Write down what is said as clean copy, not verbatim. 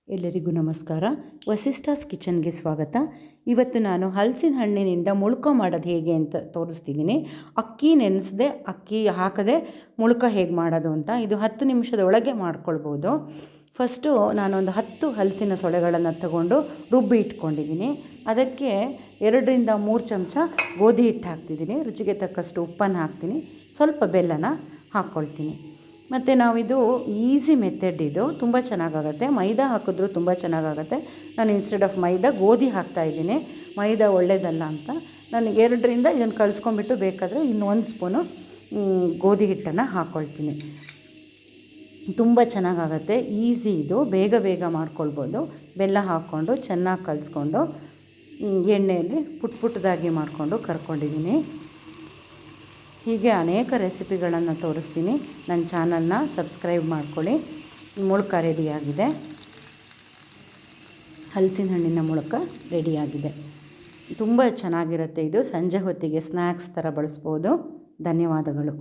ಎಲ್ಲರಿಗೂ ನಮಸ್ಕಾರ. ವಸಿಷ್ಠಾಸ್ ಕಿಚನ್ಗೆ ಸ್ವಾಗತ. ಇವತ್ತು ನಾನು ಹಲಸಿನ ಹಣ್ಣಿನಿಂದ ಮುಳ್ಕ ಮಾಡೋದು ಹೇಗೆ ಅಂತ ತೋರಿಸ್ತಿದ್ದೀನಿ. ಅಕ್ಕಿ ನೆನೆಸದೆ, ಅಕ್ಕಿ ಹಾಕದೆ ಮುಳ್ಕ ಹೇಗೆ ಮಾಡೋದು ಅಂತ. ಇದು 10 ನಿಮಿಷದೊಳಗೆ ಮಾಡ್ಕೊಳ್ಬೋದು. ಫಸ್ಟು ನಾನೊಂದು 10 ಹಲಸಿನ ಸೊಳೆಗಳನ್ನು ತಗೊಂಡು ರುಬ್ಬಿ ಇಟ್ಕೊಂಡಿದ್ದೀನಿ. ಅದಕ್ಕೆ 2 ರಿಂದ 3 ಚಮಚ ಗೋಧಿ ಹಿಟ್ಟು ಹಾಕ್ತಿದ್ದೀನಿ. ರುಚಿಗೆ ತಕ್ಕಷ್ಟು ಉಪ್ಪನ್ನು ಹಾಕ್ತೀನಿ, ಸ್ವಲ್ಪ ಬೆಲ್ಲನ ಹಾಕ್ಕೊಳ್ತೀನಿ. ಮತ್ತು ನಾವಿದು ಈಸಿ ಮೆಥಡ್, ಇದು ತುಂಬ ಚೆನ್ನಾಗಾಗುತ್ತೆ. ಮೈದಾ ಹಾಕಿದ್ರೂ ತುಂಬ ಚೆನ್ನಾಗಾಗುತ್ತೆ. ನಾನು ಇನ್ಸ್ಟೆಡ್ ಆಫ್ ಮೈದಾ ಗೋಧಿ ಹಾಕ್ತಾಯಿದ್ದೀನಿ. ಮೈದಾ ಒಳ್ಳೆಯದಲ್ಲ ಅಂತ ನಾನು 2 ರಿಂದ ಇದನ್ನು ಕಲಿಸ್ಕೊಂಡ್ಬಿಟ್ಟು ಬೇಕಾದರೆ ಇನ್ನು 1 ಸ್ಪೂನು ಗೋಧಿ ಹಿಟ್ಟನ್ನು ಹಾಕ್ಕೊಳ್ತೀನಿ. ತುಂಬ ಚೆನ್ನಾಗಾಗುತ್ತೆ, ಈಸಿ, ಇದು ಬೇಗ ಬೇಗ ಮಾಡ್ಕೊಳ್ಬೋದು. ಬೆಲ್ಲ ಹಾಕ್ಕೊಂಡು ಚೆನ್ನಾಗಿ ಕಲಿಸ್ಕೊಂಡು ಎಣ್ಣೆಯಲ್ಲಿ ಪುಟ್ಟದಾಗಿ ಮಾಡಿಕೊಂಡು ಕರ್ಕೊಂಡಿದ್ದೀನಿ. ಹೀಗೆ ಅನೇಕ ರೆಸಿಪಿಗಳನ್ನು ತೋರಿಸ್ತೀನಿ. ನನ್ನ ಚಾನಲ್ನ ಸಬ್ಸ್ಕ್ರೈಬ್ ಮಾಡ್ಕೊಳ್ಳಿ. ಮುಳ್ಕ ರೆಡಿಯಾಗಿದೆ, ಹಲಸಿನ ಹಣ್ಣಿನ ಮುಳ್ಕ ರೆಡಿಯಾಗಿದೆ. ತುಂಬ ಚೆನ್ನಾಗಿರುತ್ತೆ. ಇದು ಸಂಜೆ ಹೊತ್ತಿಗೆ ಸ್ನ್ಯಾಕ್ಸ್ ಥರ ಬಳಸ್ಬೋದು. ಧನ್ಯವಾದಗಳು.